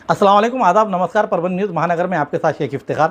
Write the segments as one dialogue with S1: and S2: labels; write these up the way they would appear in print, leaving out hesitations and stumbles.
S1: अस्सलाम वालेकुम, आदाब, नमस्कार। परवीन न्यूज़ महानगर में आपके साथ शेख इफ्तिखार।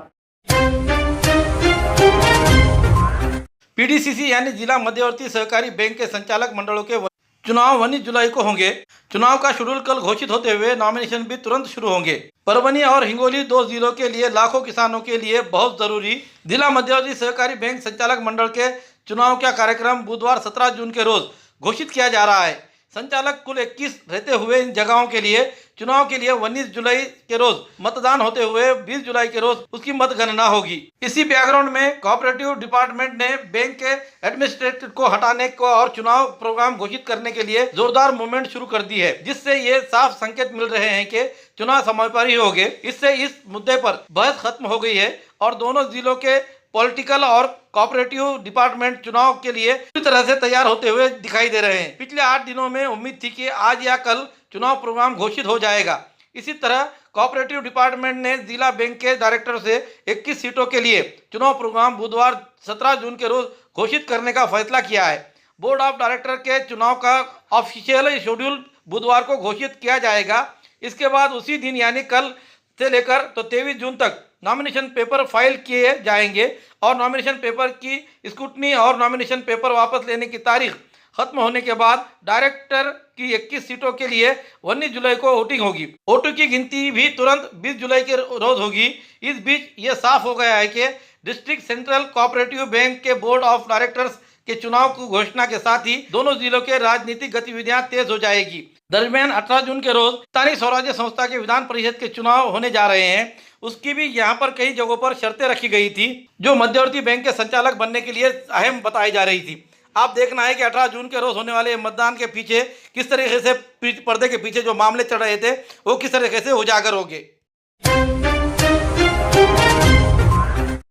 S1: पीडीसीसी यानी जिला मध्यवर्ती सहकारी बैंक के संचालक मंडलों के चुनाव 19 जुलाई को होंगे। चुनाव का शेड्यूल कल घोषित होते हुए नॉमिनेशन भी तुरंत शुरू होंगे। परभनी और हिंगोली 2 जिलों के लिए लाखों किसानों के लिए बहुत जरूरी जिला मध्यवर्ती सहकारी बैंक संचालक मंडल के चुनाव का कार्यक्रम बुधवार 17 जून के रोज घोषित किया जा रहा है। संचालक कुल 21 रहते हुए इन जगहों के लिए चुनाव के लिए 19 जुलाई के रोज मतदान होते हुए 20 जुलाई के रोज उसकी मतगणना होगी। इसी बैकग्राउंड में कोऑपरेटिव डिपार्टमेंट ने बैंक के एडमिनिस्ट्रेटर को हटाने को और चुनाव प्रोग्राम घोषित करने के लिए जोरदार मूवमेंट शुरू कर दी है, जिससे ये साफ संकेत मिल रहे हैं कि चुनाव समय पर ही होंगे। इससे इस मुद्दे पर बहस खत्म हो गई है और दोनों जिलों के पॉलिटिकल और कोऑपरेटिव डिपार्टमेंट चुनाव के लिए पूरी तरह से तैयार होते हुए दिखाई दे रहे हैं। पिछले 8 दिनों में उम्मीद थी कि आज या कल चुनाव प्रोग्राम घोषित हो जाएगा। इसी तरह कोऑपरेटिव डिपार्टमेंट ने जिला बैंक के डायरेक्टर से 21 सीटों के लिए चुनाव प्रोग्राम बुधवार 17 जून के रोज घोषित करने का फैसला किया है। बोर्ड ऑफ डायरेक्टर के चुनाव का ऑफिशियल शेड्यूल बुधवार को घोषित किया जाएगा। इसके बाद उसी दिन यानी कल से लेकर तो 23 जून तक नॉमिनेशन पेपर फाइल किए जाएंगे और नॉमिनेशन पेपर की स्क्रूटनी और नॉमिनेशन पेपर वापस लेने की तारीख खत्म होने के बाद डायरेक्टर की 21 सीटों के लिए 19 जुलाई को वोटिंग होगी। वोटों की गिनती भी तुरंत 20 जुलाई के रोज होगी। इस बीच ये साफ हो गया है कि डिस्ट्रिक्ट सेंट्रल कोऑपरेटिव बैंक के बोर्ड ऑफ डायरेक्टर्स के चुनाव की घोषणा के साथ ही दोनों जिलों के राजनीतिक गतिविधियां तेज हो जाएगी। दरमियान 18 जून के रोज स्थानीय स्वराज्य संस्था के विधान परिषद के चुनाव होने जा रहे हैं। उसकी भी यहाँ पर कई जगहों पर शर्तें रखी गई थी जो मध्यवर्ती बैंक के संचालक बनने के लिए अहम बताई जा रही थी। आप देखना है कि 18 जून के रोज होने वाले मतदान के पीछे किस तरीके से पर्दे के पीछे जो मामले चल रहे थे वो किस तरीके से उजागर होंगे।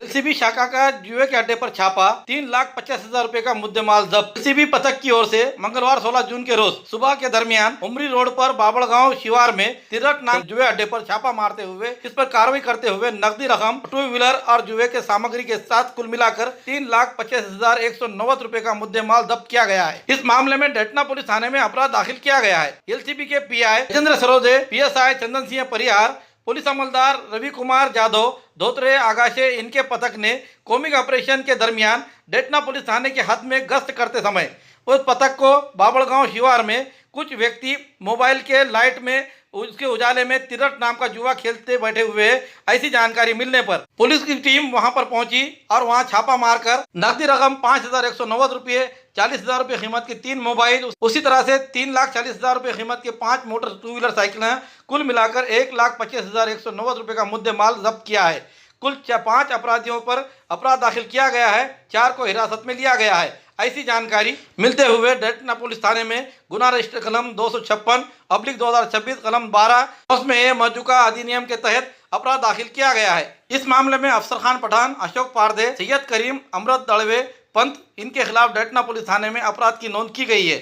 S1: एलसीबी शाखा का जुए के अड्डे पर छापा, 3,50,000 रुपए का मुद्देमाल जब्त। एलसीबी पथक की ओर से मंगलवार 16 जून के रोज सुबह के दरमियान उमरी रोड पर बाबड़गांव शिवार में तिरट नाम जुए अड्डे पर छापा मारते हुए इस पर कार्रवाई करते हुए नकदी रकम, 2 व्हीलर और जुए के सामग्री के साथ कुल मिलाकर 3,50,190 रुपए का मुद्देमाल जब्त किया गया है। इस मामले में डेटना पुलिस थाने में अपराध दाखिल किया गया है। एलसीबी के pi Rajendra Sarode, PSI Chandan Singh Parihar, police अमलदार Ravi Kumar Jadhav, Dhotre Agashe इनके पथक ने कॉमिक ऑपरेशन के दरमियान डेटना पुलिस थाने के हद में गश्त करते समय उस पथक को बाबड़गांव शिवार में कुछ व्यक्ति मोबाइल के लाइट में उसके उजाले में तिरट नाम का जुआ खेलते बैठे हुए ऐसी जानकारी मिलने पर पुलिस की टीम वहां पर पहुंची और वहां छापा मारकर नकदी रकम 5,190 रुपये, 40,000 रुपये कीमत के 3 मोबाइल, उसी तरह से 3,40,000 रुपये कीमत के 5 मोटर 2 व्हीलर साइकिलें, कुल मिलाकर 1,25,190 रुपये का मुद्दे माल जब्त किया है। कुल 5 अपराधियों पर अपराध दाखिल किया गया है, 4 को हिरासत में लिया गया है। ऐसी जानकारी मिलते हुए डेटना पुलिस थाने में गुना रजिस्टर कलम 256/2026 कलम 12 उसमें मौजूदा अधिनियम के तहत अपराध दाखिल किया गया है। इस मामले में अफसर खान पठान, अशोक पारदे, सैयद करीम, अमृत दड़वे, पंत इनके खिलाफ डेटना पुलिस थाने में अपराध की नोंद की गई है।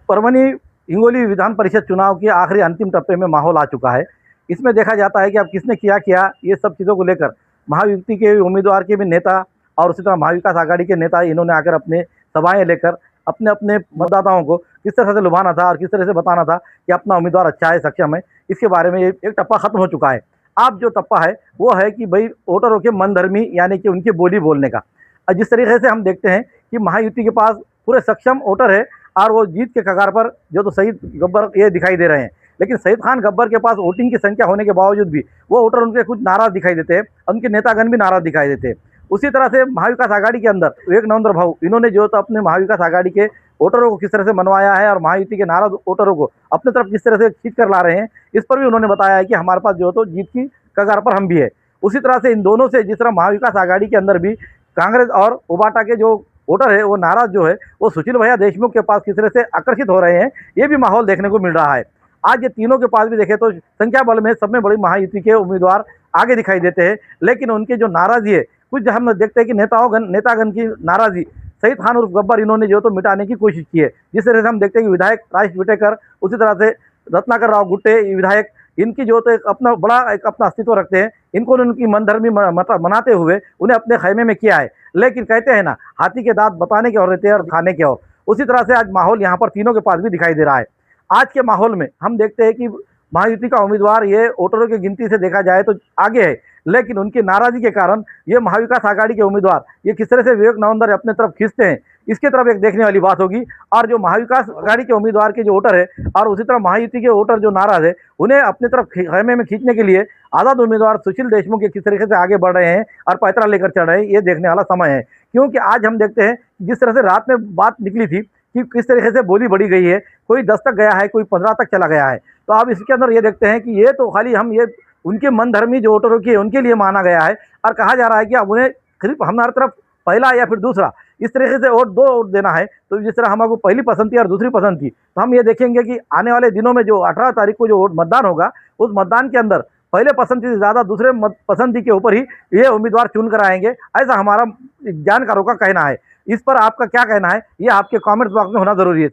S2: परभनी हिंगोली विधान परिषद चुनाव के आखिरी अंतिम टप्पे में माहौल आ चुका है। इसमें देखा जाता है कि अब किसने किया ये सब चीज़ों को लेकर महायुति के उम्मीदवार के भी नेता और उसी तरह महाविकास आघाड़ी के नेता इन्होंने आकर अपने सभाएं लेकर अपने अपने मतदाताओं को किस तरह से लुभाना था और किस तरह से बताना था कि अपना उम्मीदवार अच्छा है, सक्षम है, इसके बारे में एक टप्पा खत्म हो चुका है। अब जो टप्पा है वो है कि भाई वोटरों के मनधर्मी यानी कि उनकी बोली बोलने का। जिस तरीके से हम देखते हैं कि महायुति के पास पूरे सक्षम वोटर है और वो जीत के कगार पर जो तो शहीद गब्बर ये दिखाई दे रहे हैं, लेकिन शहीद खान गब्बर के पास वोटिंग की संख्या होने के बावजूद भी वो वोटर उनके कुछ नाराज दिखाई देते हैं, उनके नेतागण भी नाराज दिखाई देते हैं। उसी तरह से महाविकास आघाड़ी के अंदर विवेक नरेंद्र भाऊ इन्होंने जो तो अपने महाविकास आघाड़ी के वोटरों को किस तरह से मनवाया है और महायुति के नाराज वोटरों को अपने तरफ किस तरह से खींच कर ला रहे हैं, इस पर भी उन्होंने बताया है कि हमारे पास जो तो जीत की कगार पर हम भी है। उसी तरह से इन दोनों से जिस तरह महाविकास आघाड़ी के अंदर भी कांग्रेस और उबाटा के जो वोटर है वो नाराज जो है वो सुशील भैया देशमुख के पास किस तरह से आकर्षित हो रहे हैं, ये भी माहौल देखने को मिल रहा है। आज ये तीनों के पास भी देखें तो संख्या बल में सब में बड़ी महायुति के उम्मीदवार आगे दिखाई देते हैं, लेकिन उनके जो नाराजी है कुछ हम देखते हैं कि नेतागण की नाराजी शहीद खान उर्फ गब्बर इन्होंने जो तो मिटाने की कोशिश की है। जिस तरह से हम देखते हैं कि विधायक राजेश विटेकर, उसी तरह से रत्नाकर राव गुट्टे विधायक, इनकी जो तो एक अपना अस्तित्व रखते हैं, इनको उनकी मनधर्मी मनाते हुए उन्हें अपने खैमे में किया है। लेकिन कहते हैं ना, हाथी के दांत बताने के और रहते हैं और खाने के और। उसी तरह से आज माहौल यहाँ पर तीनों के पास भी दिखाई दे रहा है। आज के माहौल में हम देखते हैं कि महायुति का उम्मीदवार ये वोटरों की गिनती से देखा जाए तो आगे है, लेकिन उनकी नाराजगी के कारण ये महाविकास आघाड़ी के उम्मीदवार ये किस तरह से विवेक नवंदर अपने तरफ खींचते हैं, इसके तरफ एक देखने वाली बात होगी। और जो महाविकास आघाड़ी के उम्मीदवार के जो वोटर है और उसी तरह महायुति के वोटर जो नाराज है, उन्हें अपनी तरफ खेमे में खींचने के लिए आज़ाद उम्मीदवार सुशील देशमुख किस तरीके से आगे बढ़ रहे हैं और पैतरा लेकर चढ़ रहे हैं, ये देखने वाला समय है। क्योंकि आज हम देखते हैं जिस तरह से रात में बात निकली थी कि किस तरीके से बोली बढ़ी गई है, कोई 10 तक गया है, कोई 15 तक चला गया है। तो अब इसके अंदर ये देखते हैं कि ये तो खाली हम ये उनके मनधर्मी जो वोटरों की है उनके लिए माना गया है और कहा जा रहा है कि अब उन्हें सिर्फ हमारी तरफ पहला या फिर दूसरा इस तरीके से दो वोट देना है। तो जिस तरह हमको पहली पसंद थी और दूसरी पसंद थी, तो हम ये देखेंगे कि आने वाले दिनों में जो 18 तारीख को जो वोट मतदान होगा, उस मतदान के अंदर पहले पसंद से ज़्यादा दूसरे पसंदी के ऊपर ही ये उम्मीदवार चुन कर आएंगे, ऐसा हमारा जानकारों का कहना है। इस पर आपका क्या कहना है, ये आपके कमेंट्स बॉक्स में होना जरूरी है।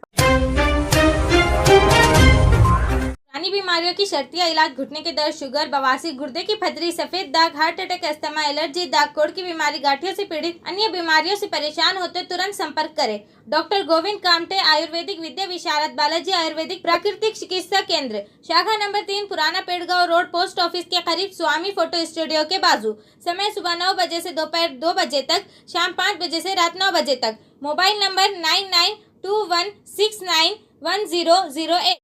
S3: पुरानी बीमारियों की शर्तिया इलाज, घुटने के दर्द, शुगर, बवासीर, गुर्दे की पथरी, सफेद दाग, हार्ट अटैक, अस्थमा, एलर्जी, दाग कोड़ की बीमारी, गांठियों से पीड़ित अन्य बीमारियों से परेशान होते तुरंत संपर्क करें। डॉक्टर गोविंद कामटे, आयुर्वेदिक विद्या विशारद, बालाजी आयुर्वेदिक प्राकृतिक चिकित्सा केंद्र, शाखा नंबर 3, पुराना पेड़गांव रोड, पोस्ट ऑफिस के करीब, स्वामी फोटो स्टूडियो के बाजू। समय सुबह 9 बजे से दोपहर 2 बजे तक, शाम 5 बजे से रात 9 बजे तक। Mobile number 9921691008।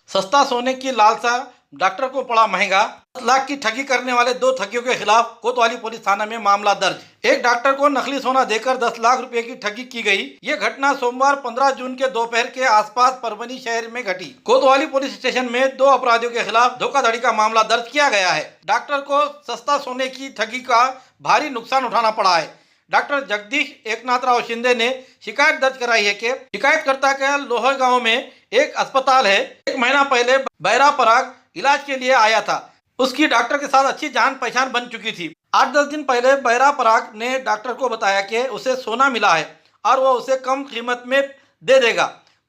S1: सस्ता सोने की लालसा डॉक्टर को पड़ा महंगा। 10 लाख की ठगी करने वाले 2 ठगियों के खिलाफ कोतवाली पुलिस थाना में मामला दर्ज। एक डॉक्टर को नकली सोना देकर 10 लाख रुपए की ठगी की गई। ये घटना सोमवार 15 जून के दोपहर के आसपास परभनी शहर में घटी। कोतवाली पुलिस स्टेशन में 2 अपराधियों के खिलाफ धोखाधड़ी का मामला दर्ज किया गया है। डॉक्टर को सस्ता सोने की ठगी का भारी नुकसान उठाना पड़ा है। डॉक्टर जगदीश एकनाथराव शिंदे ने शिकायत दर्ज कराई है कि शिकायतकर्ता के लोहर गांव में एक अस्पताल है। 1 महीना पहले बैरा पराग इलाज के लिए आया था। उसकी डॉक्टर के साथ अच्छी जान पहचान बन चुकी थी। 8-10 दिन पहले बैरा पराग ने डॉक्टर को बताया कि उसे सोना मिला है और वह उसे कम कीमत में दे देगा।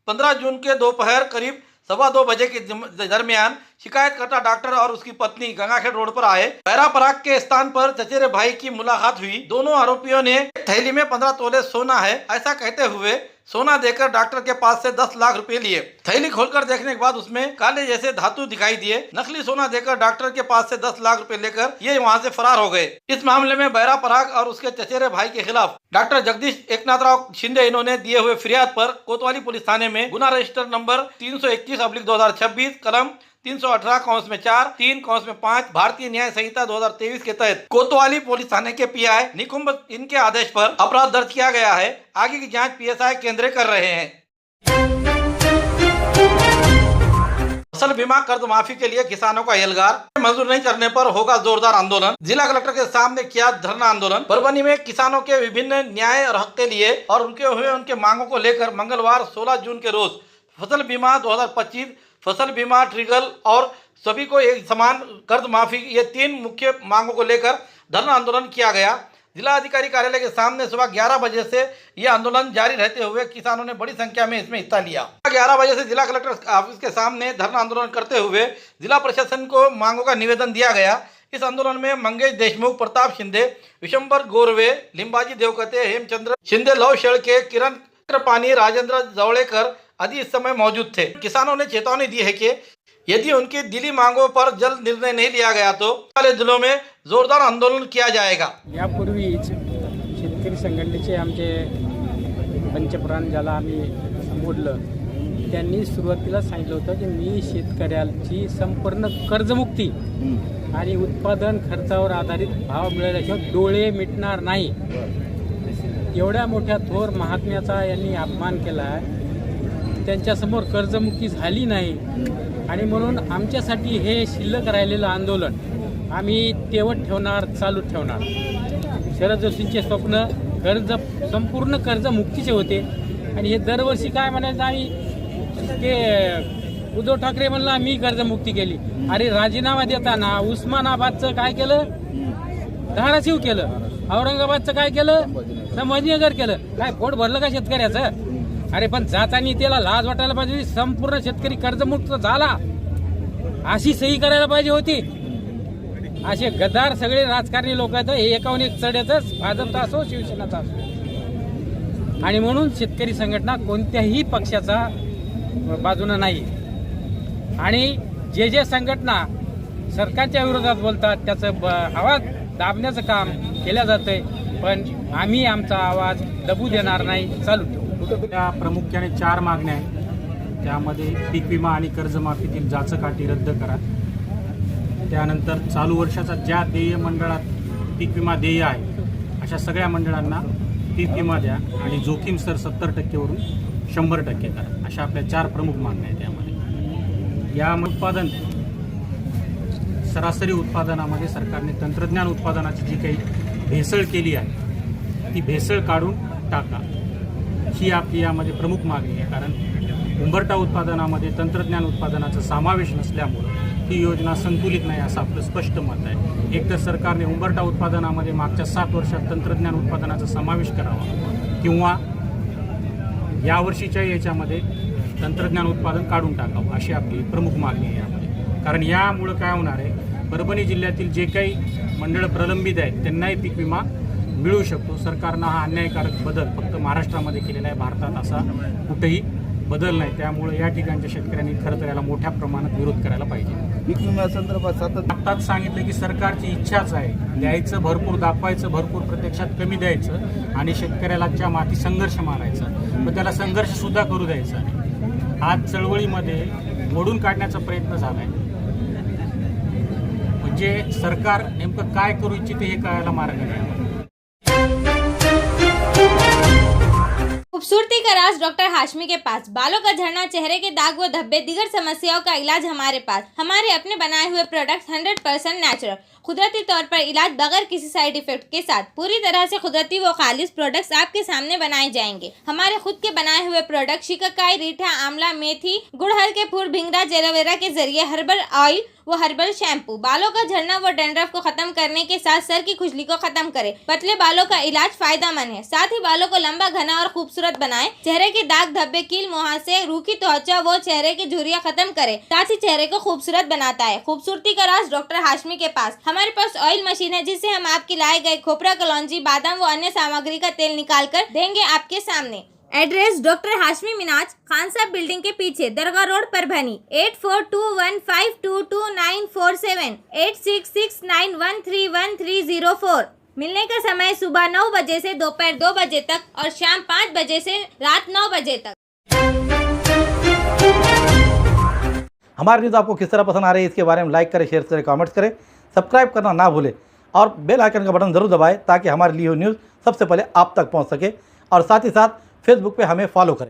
S1: 15 जून के दोपहर करीब 2:15 बजे के दरमियान शिकायतकर्ता डॉक्टर और उसकी पत्नी गंगाखेड़ रोड पर आए। बैरा पराग के स्थान पर चचेरे भाई की मुलाकात हुई। दोनों आरोपियों ने थैली में 15 तोले सोना है ऐसा कहते हुए सोना देकर डॉक्टर के पास से 10 लाख रुपए लिए। थैली खोलकर देखने के बाद उसमें काले जैसे धातु दिखाई दिए। नकली सोना देकर डॉक्टर के पास से 10 लाख रुपए लेकर ये वहां से फरार हो गए। इस मामले में बैरा पराग और उसके चचेरे भाई के खिलाफ डॉक्टर जगदीश एकनाथराव शिंदे इन्होंने दिए हुए फिरियाद पर कोतवाली पुलिस थाने में गुना रजिस्टर नंबर 321/2026 कलम 318/4 3/5 भारतीय न्याय संहिता 2023 के तहत कोतवाली पुलिस थाने के पीआई निकुंभ इनके आदेश पर अपराध दर्ज किया गया है। आगे की जांच पीएसआई केंद्र कर रहे हैं। फसल बीमा कर्ज माफी के लिए किसानों का एल्गार। मंजूर नहीं करने पर होगा जोरदार आंदोलन। जिला कलेक्टर के सामने किया धरना आंदोलन। परभनी में किसानों के विभिन्न न्याय और हक के लिए और उनके मांगों को लेकर मंगलवार 16 जून के रोज फसल बीमा 2025, फसल बीमा ट्रिगल और सभी को एक समान कर्ज माफी, ये 3 मुख्य मांगों को लेकर धरना आंदोलन किया गया। जिला अधिकारी कार्यालय के सामने सुबह 11 बजे से यह आंदोलन जारी रहते हुए किसानों ने बड़ी संख्या में इसमें हिस्सा लिया। 11 बजे से जिला कलेक्टर ऑफिस के सामने धरना आंदोलन करते हुए जिला प्रशासन को मांगों का निवेदन दिया गया। इस आंदोलन में मंगेश देशमुख, प्रताप शिंदे, विशंबर गोरवे, लिंबाजी देवकते, हेमचंद्र शिंदे, लव शेळके, किरण पानी, राजेंद्र जवड़ेकर आदि इस समय मौजूद थे। किसानों ने चेतावनी दी है कि यदि उनकी दिली मांगों पर जल्द निर्णय नहीं लिया गया तो वाले जिलों में जोरदार आंदोलन किया जाएगा।
S4: यापूर्वीच शेतकरी संघटनेचे आमचे पंचप्राण ज्याला आम्ही संबोधलं, त्यांनी सुरुवातीला सांगितलं होतं की मी शेतकऱ्याची संपूर्ण कर्जमुक्ती आणि उत्पादन खर्चावर आधारित भाव मिळाल्याशिवाय डोळे मिटणार नाही। एवढ्या मोठ्या थोर महात्म्याचा यांनी अपमान केला आहे। त्यांच्यासमोर कर्जमुक्ती झाली नाही आणि म्हणून आमच्यासाठी हे शिल्लक राहिलेलं आंदोलन आम्ही तेवढ ठेवणार, चालू ठेवणार। शरद जोशींचे स्वप्न संपूर्ण कर्जमुक्तीचे होते आणि हे दरवर्षी काय म्हणायचं आम्ही ते उद्धव ठाकरे म्हणला मी कर्जमुक्ती केली। अरे राजीनामा देताना उस्मानाबादचं काय केलं, धाराशिव केलं, औरंगाबादचं काय केलं, संभाजीनगर केलं। काय पोट भरलं का शेतकऱ्याचं? अरे पण जातानी त्याला लाज वाटायला पाहिजे, संपूर्ण शेतकरी कर्जमुक्त झाला अशी सही करायला पाहिजे होती। असे गद्दार सगळे राजकारणी लोक आहेत, हे एकाहून एक चढ येतच, भाजपचा असो शिवसेनाचा असो। आणि म्हणून शेतकरी संघटना कोणत्याही पक्षाचा बाजूनं नाही. आणि जे संघटना सरकारच्या विरोधात बोलतात त्याचं आवाज दाबण्याचं काम केलं जातंय, पण आम्ही आमचा आवाज दबू देणार नाही, चालू ठेवू.
S5: त्या प्रामुख्याने 4 मागण्या आहेत. त्यामध्ये पीक विमा आणि कर्जमाफीतील जाचकाठी रद्द करा. त्यानंतर चालू वर्षाचा ज्या देय मंडळात पीक विमा देय आहे अशा सगळ्या मंडळांना पीक विमा द्या आणि जोखीम स्तर 70% वरून 100% करा. अशा आपल्या 4 प्रमुख मागण्या आहेत. त्यामध्ये या उत्पादन सरासरी उत्पादनामध्ये सरकारने तंत्रज्ञान उत्पादनाची जी काही भेसळ केली आहे ती भेसळ काढून टाका, ही आपली यामध्ये प्रमुख मागणी आहे. कारण उंबरठा उत्पादनामध्ये तंत्रज्ञान उत्पादनाचा समावेश नसल्यामुळं ही योजना संतुलित नाही असं आपलं स्पष्ट मत आहे. एक तर सरकारने उंबरठा उत्पादनामध्ये मागच्या 7 वर्षात तंत्रज्ञान उत्पादनाचा समावेश करावा किंवा यावर्षीच्या याच्यामध्ये तंत्रज्ञान उत्पादन काढून टाकावं, अशी आपली प्रमुख मागणी आहे यामध्ये. कारण यामुळं काय होणार आहे, परभणी जिल्ह्यातील जे काही मंडळं प्रलंबित आहेत त्यांनाही पीक विमा मिळू शकतो. सरकारनं हा अन्यायकारक बदल फक्त महाराष्ट्रामध्ये केलेला आहे, भारतात असा कुठेही बदल नाही. त्यामुळे या ठिकाणच्या शेतकऱ्यांनी खरं तर याला मोठ्या प्रमाणात विरोध करायला पाहिजे.
S6: पीक विम्यासंदर्भात
S5: आत्ताच सांगितलं की सरकारची इच्छाच आहे द्यायचं भरपूर, दाखवायचं भरपूर, प्रत्यक्षात कमी द्यायचं आणि शेतकऱ्याला माती संघर्ष मारायचा, पण त्याला संघर्षसुद्धा करू द्यायचा नाही. आज चळवळीमध्ये मोडून काढण्याचा प्रयत्न झाला आहे. म्हणजे सरकार नेमकं काय करू इच्छिते हे कळायला मार्ग नाही.
S3: खूबसूरती का राज डॉक्टर हाशमी के पास, बालों का झड़ना, चेहरे के दाग व धब्बे, दीगर समस्याओं का इलाज हमारे पास. हमारे अपने बनाए हुए प्रोडक्ट्स 100% नेचुरल, कुदरती तौर पर इलाज बगैर किसी साइड इफेक्ट के साथ पूरी तरह से कुदरती व खालिश प्रोडक्ट्स आपके सामने बनाए जाएंगे. हमारे खुद के बनाए हुए प्रोडक्ट शिकाकाई, रीठा, आंवला, मेथी, गुड़हल के फूल, भिंगरा, एलोवेरा के जरिए हर्बल ऑयल वो हर्बल शैम्पू बालों का झड़ना व डैंड्रफ को खत्म करने के साथ सर की खुजली को खत्म करे. पतले बालों का इलाज फायदेमंद है, साथ ही बालों को लंबा, घना और खूबसूरत बनाए. चेहरे के दाग धब्बे, कील मुहासे, रूखी त्वचा वो चेहरे की झुर्रियां खत्म करे, साथ ही चेहरे को खूबसूरत बनाता है. खूबसूरती का राज डॉक्टर हाशमी के पास. हमारे पास ऑयल मशीन है जिससे हम आपके लाए गए खोपरा, कलौंजी, बादाम व अन्य सामग्री का तेल निकाल कर देंगे आपके सामने. एड्रेस डॉक्टर हाशमी मिनाज, खान साहब बिल्डिंग के पीछे, दरगाह रोड, परभणी. 8421522947, 8669131304. मिलने का समय सुबह 9 बजे से दोपहर 2 बजे तक और शाम 5 बजे से रात 9 बजे तक.
S2: हमारी न्यूज़ आपको किस तरह पसंद आ रही है इसके बारे में लाइक करें, शेयर करें, कमेंट्स करें, सब्सक्राइब करना ना भूलें और बेल आइकन का बटन ज़रूर दबाएं ताकि हमारी ली हुई न्यूज़ सबसे पहले आप तक पहुंच सके. और साथ ही साथ फेसबुक पे हमें फॉलो करें.